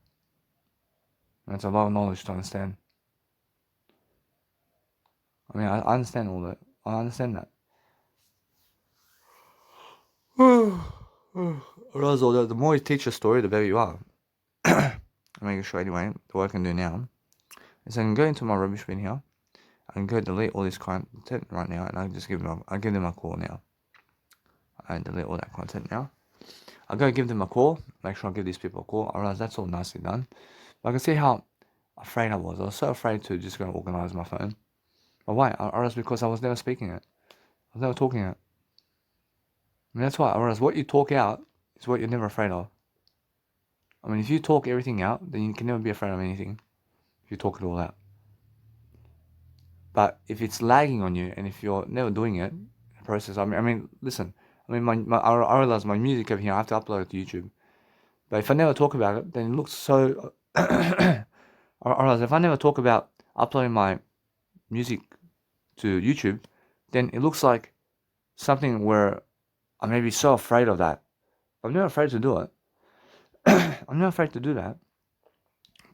A: And it's a lot of knowledge to understand. I mean, I understand all that. I understand that. Although the more you teach a story, the better you are. I'm making sure anyway, what I can do now is I can go into my rubbish bin here. I can go delete all this content right now, and I can just give them a call now. I delete all that content now. I'll go give them a call, make sure I give these people a call. I realize that's all nicely done. But I can see how afraid I was. I was so afraid to just go and organize my phone. But why? I realized because I was never speaking it. I was never talking it. I mean, that's why I realize what you talk out is what you're never afraid of. I mean, if you talk everything out, then you can never be afraid of anything. If you talk it all out. But if it's lagging on you, and if you're never doing it, the process. I mean, listen. I mean, I realize my music over here. I have to upload it to YouTube. But if I never talk about it, then it looks so. I realize if I never talk about uploading my music to YouTube, then it looks like something where I may be so afraid of that. I'm never afraid to do it. I'm not afraid to do that.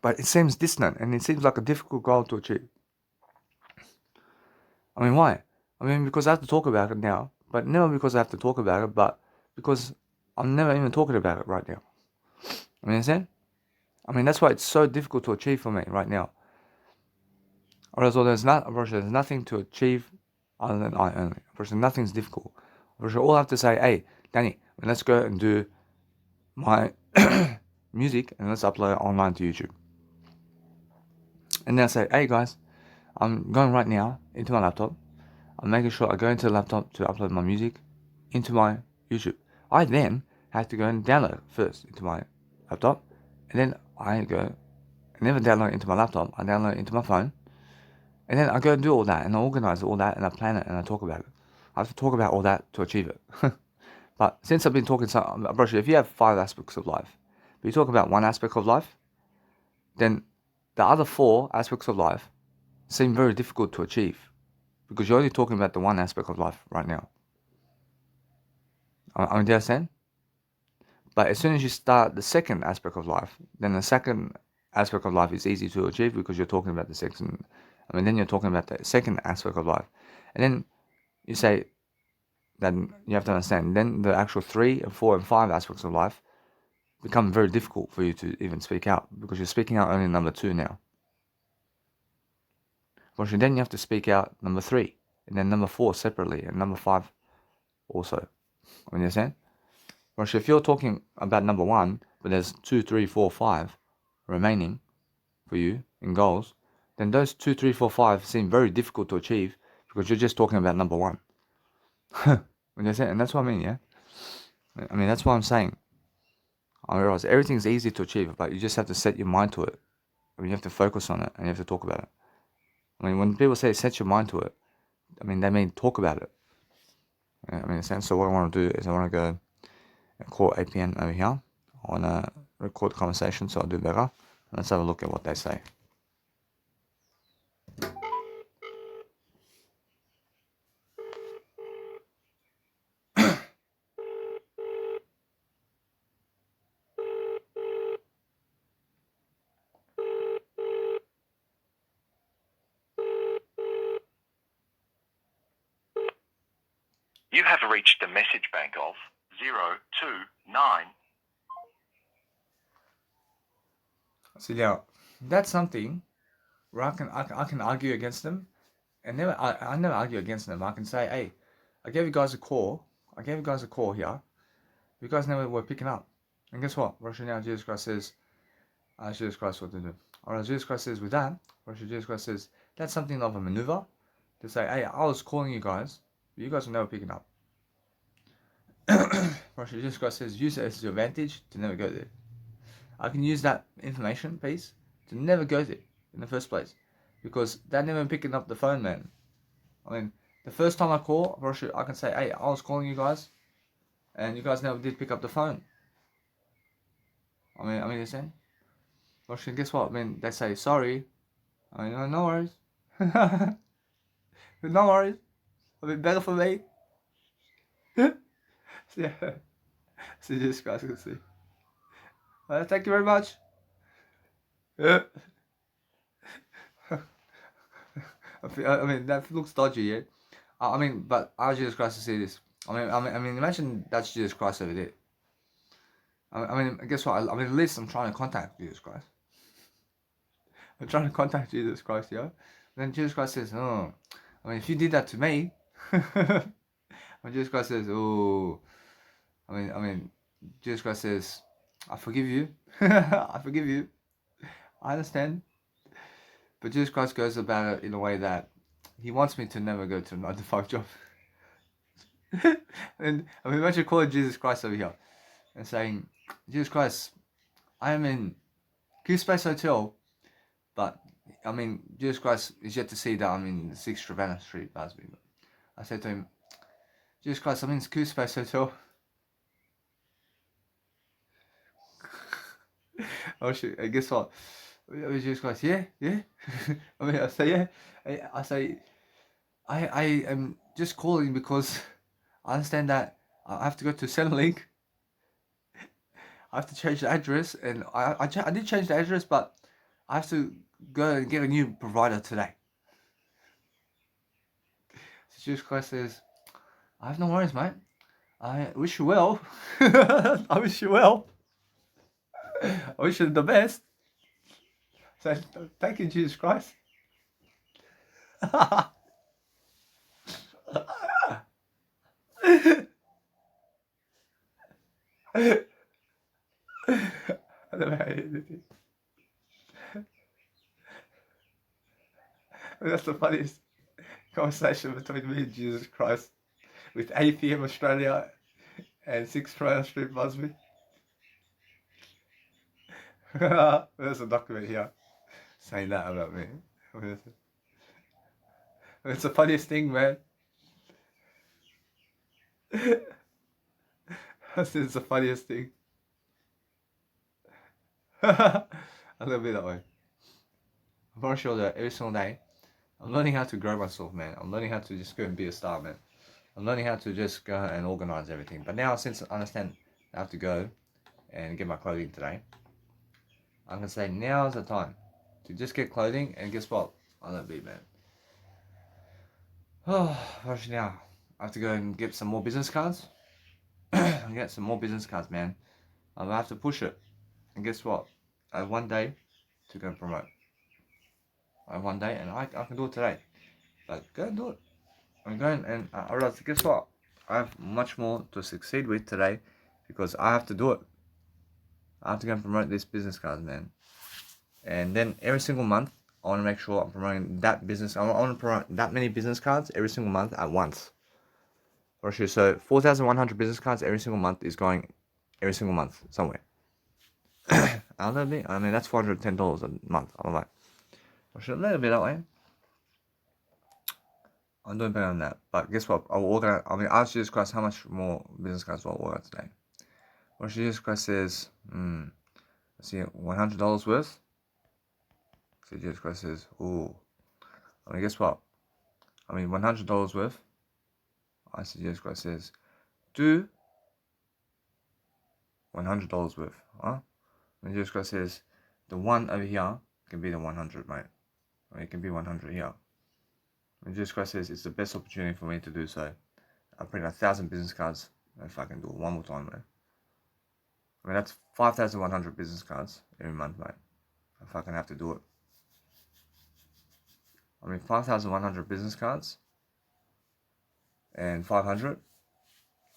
A: But it seems distant and it seems like a difficult goal to achieve. I mean, why? I mean, because I have to talk about it now. But never because I have to talk about it, but because I'm never even talking about it right now. I mean, understand? I mean, that's why it's so difficult to achieve for me right now. Or there's nothing to achieve other than I only. Nothing's difficult. All I have to say, hey, Danny, let's go and do my music and let's upload it online to YouTube. And then I say, hey guys, I'm going right now into my laptop. I'm making sure I go into the laptop to upload my music into my YouTube. I then have to go and download it first into my laptop. And then I go, I never download it into my laptop. I download it into my phone. And then I go and do all that and I organize all that and I plan it and I talk about it. I have to talk about all that to achieve it. But since I've been talking, if you have 5 aspects of life, but you talk about one aspect of life, then the other 4 aspects of life seem very difficult to achieve because you're only talking about the one aspect of life right now. I mean, do you understand? But as soon as you start the second aspect of life, then the second aspect of life is easy to achieve because you're talking about the second. I mean, then you're talking about the second aspect of life, and then you say that you have to understand. Then the actual 3 and 4 and 5 aspects of life become very difficult for you to even speak out because you're speaking out only number 2 now. But then you have to speak out number 3 and then number 4 separately and number 5 also. I mean, you understand? Whereas if you're talking about number 1, but there's 2, 3, 4, 5 remaining for you in goals, then those 2, 3, 4, 5 seem very difficult to achieve because you're just talking about number 1. And that's what I mean, yeah? I mean, that's what I'm saying. I realize everything's easy to achieve, but you just have to set your mind to it. I mean, you have to focus on it and you have to talk about it. I mean, when people say set your mind to it, I mean, they mean talk about it. I mean, in a sense, so what I want to do is I want to go and call APN over here. I want to record the conversation so I'll do better. Let's have a look at what they say.
B: You have reached the message bank of 029.
A: So yeah, that's something where I can argue against them, and I never argue against them. I can say, hey, I gave you guys a call. I gave you guys a call here. You guys never were picking up. And guess what? Russia now Jesus Christ says, Jesus Christ what to do. Alright, Jesus Christ says with that, Russia Jesus Christ says that's something of a maneuver to say, hey, I was calling you guys, but you guys were never picking up. Russia Jesus Christ says use it as your advantage to never go there. I can use that information piece to never go there in the first place because they're never picking up the phone, man. I mean, the first time I call, I can say, hey, I was calling you guys, and you guys never did pick up the phone. I mean, you understand? Well, guess what? I mean, they say sorry. I mean, no worries. No worries. I mean, better for me. Yeah. So this guys can see. Thank you very much. I mean, that looks dodgy, yeah. I mean, but how Jesus Christ to see this? I mean, imagine that's Jesus Christ over there. I mean, guess what? I mean, at least I'm trying to contact Jesus Christ. I'm trying to contact Jesus Christ, yeah. And then Jesus Christ says, "Oh, I mean, if you did that to me," when Jesus Christ says, "Oh, I mean, Jesus Christ says, I forgive you, I forgive you, I understand," but Jesus Christ goes about it in a way that He wants me to never go to a 9 to 5 job. And I mean, imagine calling Jesus Christ over here and saying, Jesus Christ, I am in Q Space Hotel, but I mean, Jesus Christ is yet to see that I'm in 6 Ravenna Street, Busby. I said to him, Jesus Christ, I'm in Q Space Hotel. Oh shit, and guess what? Jesus Christ, yeah. I mean, I say, yeah. I say, I am just calling because I understand that I have to go to Centrelink. I have to change the address, and I did change the address, but I have to go and get a new provider today. So Jesus Christ says, I have no worries, mate. I wish you well. I wish you well. I wish you the best. So thank you, Jesus Christ. That's the funniest conversation between me and Jesus Christ with 8 p.m. Australia and 6 Toronto Street Busby. There's a document here saying that about me. It's the funniest thing, man. It's the funniest thing. A little bit that way. I'm pretty sure that every single day, I'm learning how to grow myself, man. I'm learning how to just go and be a star, man. I'm learning how to just go and organize everything. But now, since I understand I have to go and get my clothing today, I'm gonna say now's the time to just get clothing. And guess what? I don't be, man. Oh, actually now I have to go and get some more business cards. Get some more business cards, man. I have to push it. And guess what? I have one day to go and promote. I have one day, and I can do it today. But go and do it. I'm going, and I realize, guess what? I have much more to succeed with today because I have to do it. I have to go and promote this business cards, man. And then every single month, I want to make sure I'm promoting that business. I want to promote that many business cards every single month at once. So 4,100 business cards every single month is going every single month somewhere. I don't know. I mean, that's $410 a month. I don't know. I should a little bit that way. I'm doing better than that. But guess what? I will organize. I mean, ask Jesus Christ how much more business cards will I order today. Well, Jesus Christ says, let's see, $100 worth. So Jesus Christ says, ooh. I mean, guess what? I mean, $100 worth. I see Jesus Christ says, do $100 worth. Huh? And Jesus Christ says, the one over here can be the 100, mate. Or it can be 100 here. And Jesus Christ says, it's the best opportunity for me to do so. I'll print 1,000 business cards if I can do it one more time, mate. I mean, that's 5,100 business cards every month, mate. If I can have to do it. I mean, 5,100 business cards and 500.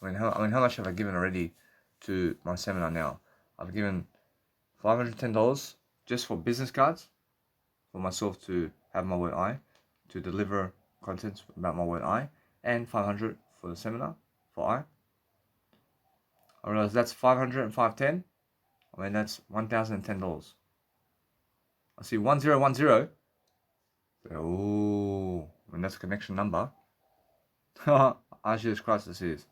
A: I mean, how much have I given already to my seminar now? I've given $510 just for business cards, for myself to have my word I, to deliver content about my word I, and 500 for the seminar for I realize that's 500 and 510. I mean, that's $1,010. I see 1010. Oh, I mean, that's a connection number. As Jesus Christ this is.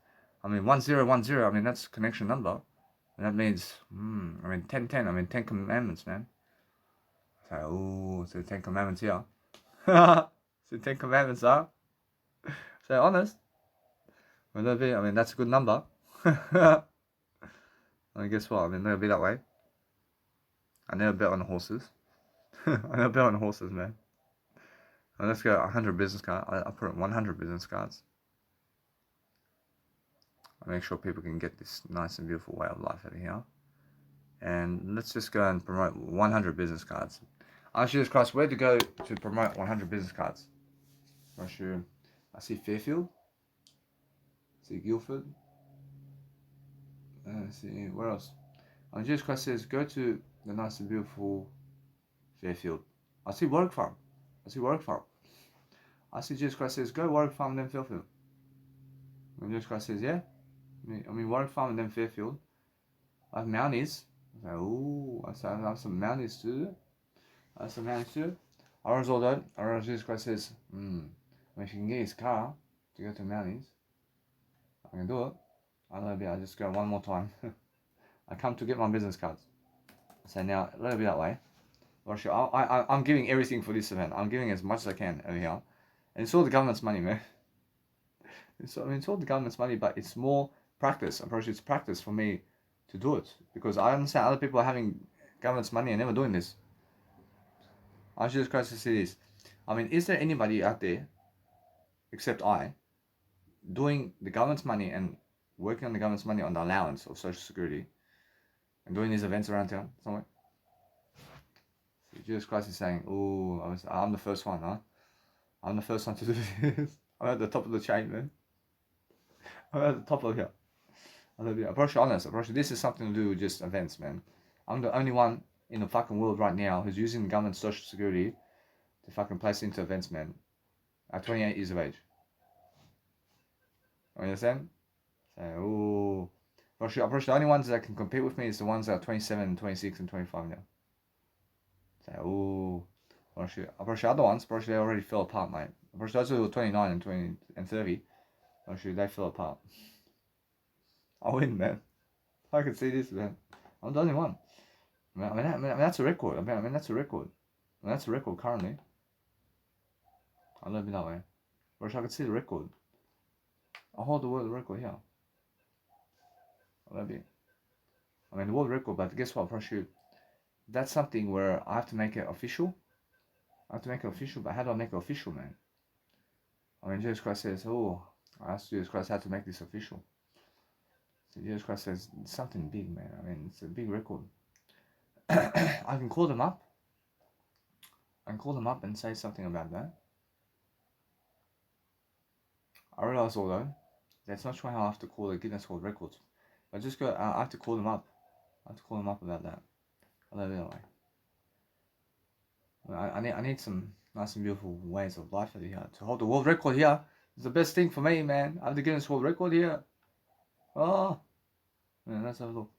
A: I mean, 1010, I mean, that's a connection number. And that means, I mean, 1010, I mean, 10 commandments, man. So, so 10 commandments here. So 10 commandments are. So honest. I mean, that's a good number. I mean, guess what? I mean, never be that way. I never bet on the horses. I never bet on the horses, man. And let's go 100 business cards. I put 100 business cards. I make sure people can get this nice and beautiful way of life over here. And let's just go and promote 100 business cards. Ask Jesus Christ where to go to promote 100 business cards. I see Fairfield. I see Guildford. I see where else? And Jesus Christ says go to the nice and beautiful Fairfield. I see Warwick Farm. I see Jesus Christ says go Warwick Farm then Fairfield. And Jesus Christ says, yeah. I mean, Warwick Farm and then Fairfield. I have Mounties. I say, ooh, I have some Mounties too. I have some Mounties too. I realize all that. I realize Jesus Christ says, I mean, if you can get his car to go to Mounties, I can do it. I let it be. I just go one more time. I come to get my business cards. So now, let it be that way. I'm giving everything for this event. I'm giving as much as I can over here. And it's all the government's money, man. It's all the government's money, but it's more practice. I'm pretty sure it's practice for me to do it. Because I understand other people are having government's money and never doing this. I should just to see this. I mean, is there anybody out there, except I, doing the government's money and working on the government's money on the allowance of Social Security and doing these events around town somewhere? So Jesus Christ is saying, "Oh, I'm the first one, huh? I'm the first one to do this. I'm at the top of the chain, man. I'm at the top of here. I'm honest. This is something to do with just events, man. I'm the only one in the fucking world right now who's using the government Social Security to fucking place into events, man. At 28 years of age. You understand? So, ooh. The only ones that can compete with me is the ones that are 27, 26, and 25 now. So, ooh. The other ones, they already fell apart, mate. Those who were 29 and 20 and 30, they fell apart. I win, man. I can see this, man. I'm the only one. I mean, that's a record. That's a record. That's a record currently. I love it that way. I can see the record. I hold the world record here. I love it. I mean, the world record, but guess what, that's something where I have to make it official. But how do I make it official, man? I mean, Jesus Christ says, oh, I asked Jesus Christ how to make this official. So Jesus Christ says, it's something big, man. I mean, it's a big record. I can call them up. And say something about that. I realize, although, that's not sure how I have to call the Guinness World Records. But just go, I have to call them up. About that. I love it that way. I need some nice and beautiful ways of life over here. To hold the world record here is the best thing for me, man. I have the Guinness World Record here. Oh, man, let's have a look.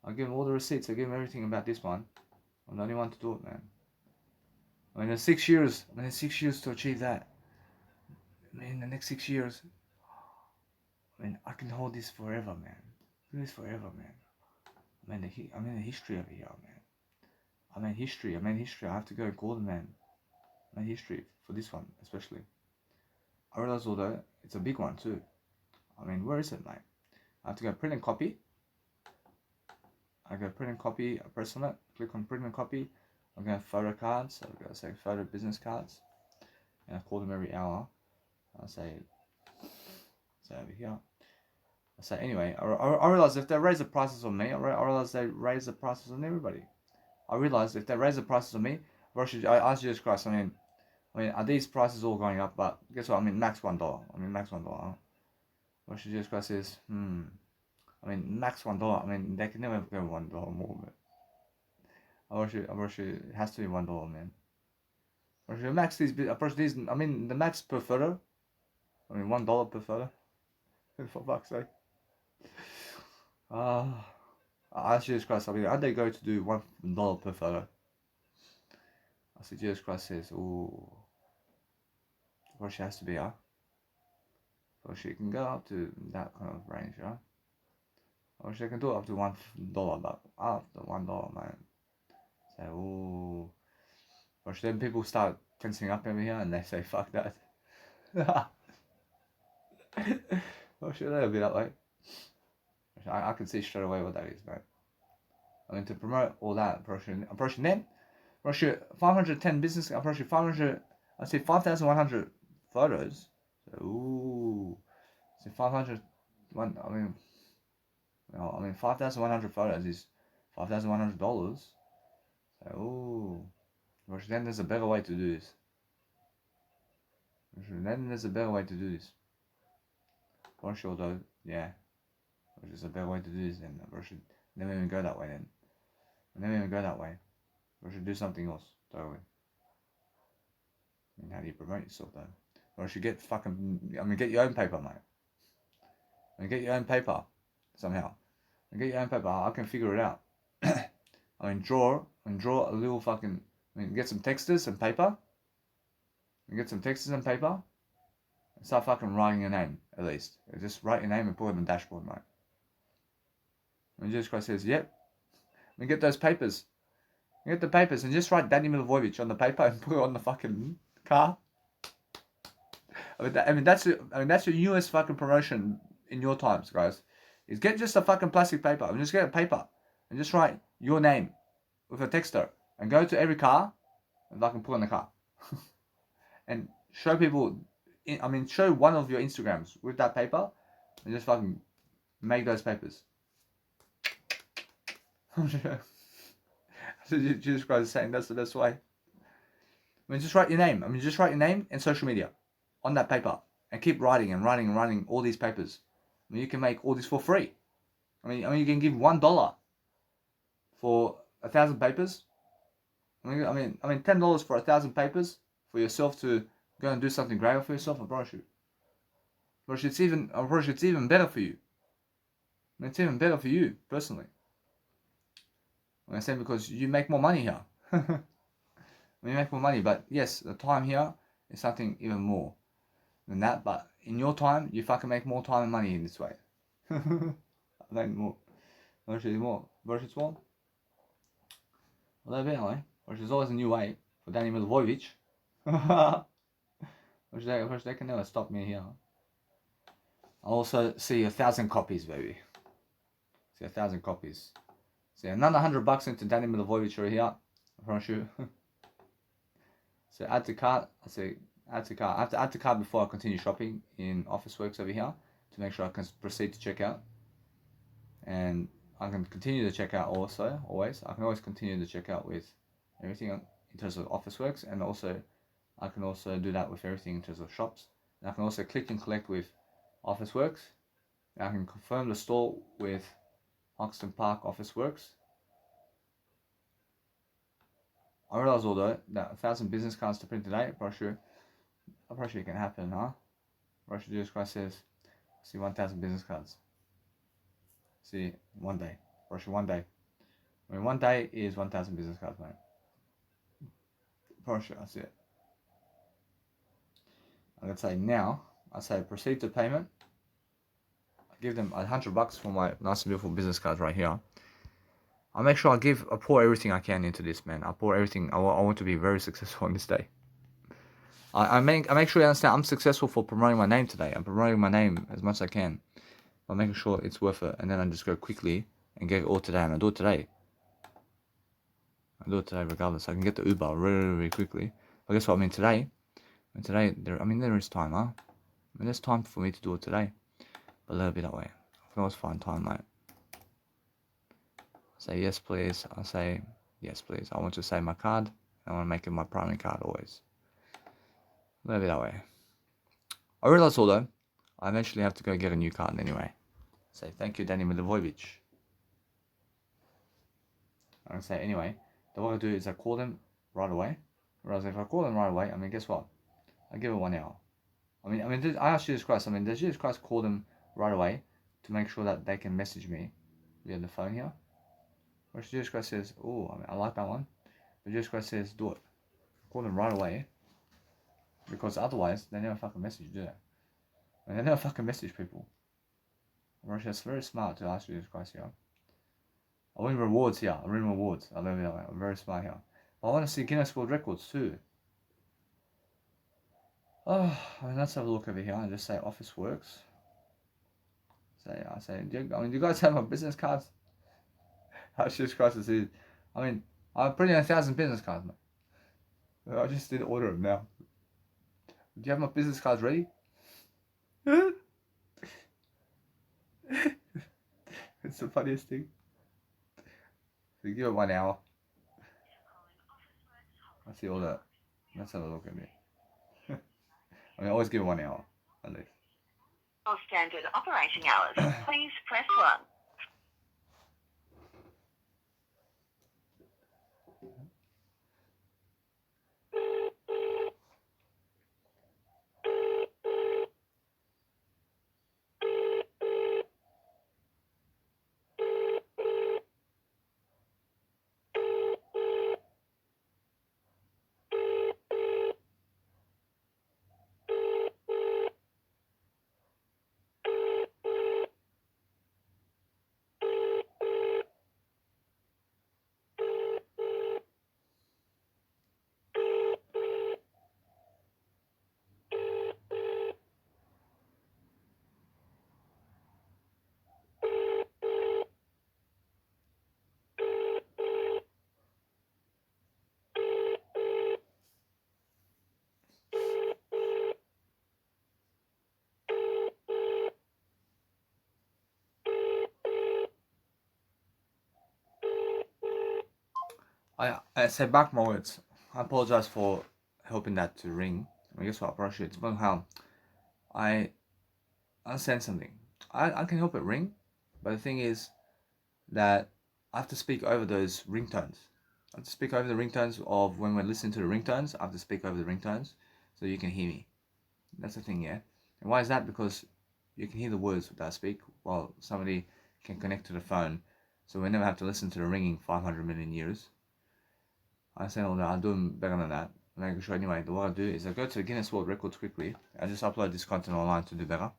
A: I give him all the receipts. I give him everything about this one. I'm the only one to do it, man. I mean, in 6 years. I mean, 6 years to achieve that. I mean, in the next 6 years. I mean, I can hold this forever, man. Do this forever, man. I'm in the history over here, man. I'm in history. I have to go golden, man. I'm in history for this one, especially. I realize, although, it's a big one, too. I mean, where is it, mate? I have to go print and copy. I go print and copy, I press on it, click on print and copy. I'm going to photo cards, so I'm going to say photo business cards. And I call them every hour. I say over here. I say, anyway, I realize if they raise the prices on me, I realize they raise the prices on everybody. I realize if they raise the prices on me, I ask Jesus Christ, I mean, are these prices all going up? But guess what? I mean, max $1. Russia Jesus Christ says, I mean, max $1. I mean, they can never go $1 more, man. I wish it has to be $1, man. Max these, I mean, the max per photo. I mean, $1 per photo. For fuck's sake. I asked Jesus Christ, I mean, how'd they go to do $1 per photo? I said, Jesus Christ says, ooh, Russia has to be, huh? Russia can go up to that kind of range, huh? I wish I can do it up to $1, but after $1, man. So, ooh. Or then people start tensing up over here and they say, fuck that. Or should they be that way? I can see straight away what that is, man. I mean, to promote all that, approaching them, 510 business, approaching 500, I say 5,100 photos. So, ooh. So 500, I mean, 5,100 photos is $5,100. So, ooh. Then there's a better way to do this. For sure, though, yeah. There's a better way to do this, then we should never even go that way. We should do something else, totally. I mean, how do you promote yourself, though? Or should get get your own paper, mate. and get your own paper somehow. And get your own paper. I can figure it out. draw a little fucking. Get some texters and paper. And get some texters and paper. And start fucking writing your name at least. Just write your name and put it on the dashboard, mate. And Jesus Christ says, "Yep." And get those papers. Get the papers and just write Danny Milivojevic on the paper and put it on the fucking car. That's your newest fucking promotion in your times, guys. Is get just a fucking plastic paper. Just get a paper and just write your name with a texter and go to every car and fucking put on the car and show people. Show one of your Instagrams with that paper and just fucking make those papers. Jesus Christ is saying that's the best way. Just write your name. Just write your name and social media on that paper and keep writing and writing all these papers. You can make all this for free. You can give $1 for 1,000 papers. $10 for 1,000 papers for yourself to go and do something great for yourself. I promise you. It's even better for you. It's even better for you personally. I'm saying because you make more money here. You make more money, but yes, the time here is something even more than that. But in your time, you fucking make more time and money in this way. I make more. Versus more. Versus more. Well, anyway, which is always a new way for Danny Milivojevic. which they can never stop me here. I also see 1,000 copies, baby. See 1,000 copies. See another $100 into Danny Milivojevic right here. I promise you. So add to cart. I say add to cart. I have to add to cart before I continue shopping in Officeworks over here to make sure I can proceed to checkout. And I can continue the checkout also, always. I can always continue the checkout with everything in terms of Officeworks, and also I can also do that with everything in terms of shops. And I can also click and collect with Officeworks. And I can confirm the store with Hoxton Park Officeworks. I realize although that 1,000 business cards to print today, I'm pretty sure it can happen, huh? Russia Jesus Christ says, see 1,000 business cards. See, one day. Russia, one day. One day is 1,000 business cards, mate. Russia, I see it. I'm gonna say now, I say proceed to payment. I give them $100 for my nice and beautiful business cards right here. I make sure I pour everything I can into this, man. I pour everything. I want to be very successful on this day. I make sure you understand I'm successful for promoting my name today. I'm promoting my name as much as I can. I'm making sure it's worth it. And then I just go quickly and get it all today. And I do it today. Regardless. I can get the Uber really quickly. But guess what? Today there is time, huh? There's time for me to do it today. But a little bit that way. I can always find time, mate. Say yes please. I say yes please. I want to save my card. I want to make it my primary card always. A little bit that way. I realize although I eventually have to go get a new card anyway. Say thank you Danny Milivojevic. I'm gonna say anyway. Then what I do is I call them right away. Whereas if I call them right away, guess what? I give it 1 hour. I ask Jesus Christ. Does Jesus Christ call them right away to make sure that they can message me via the phone here? Or Jesus Christ says, oh, I like that one. But Jesus Christ says, do it. Call them right away. Because otherwise, they never fucking message, do they? They never fucking message people. That's very smart to ask Jesus Christ here. I win rewards here. I win rewards. I love it that way. I'm very smart here. But I want to see Guinness World Records too. Oh, let's have a look over here and just say Officeworks. I say, do you guys have my business cards? Jesus Christ, I'm printing 1,000 business cards, mate. I just did order them now. Do you have my business cards ready? It's the funniest thing. So give it 1 hour. I see all that. Let's have a look at me. I always give it 1 hour, at least.
C: For standard operating hours, please press 1.
A: I say back my words. I apologize for helping that to ring. I guess what I appreciate. It's about how I understand something. I can help it ring, but the thing is that I have to speak over those ringtones. I have to speak over the ringtones of when we're listening to the ringtones. I have to speak over the ringtones so you can hear me. That's the thing, yeah. And why is that? Because you can hear the words that I speak while somebody can connect to the phone. So we never have to listen to the ringing 500 million years. I say all that. I'm doing better than that. Making sure anyway. What I do is I go to the Guinness World Records quickly. I just upload this content online to do better.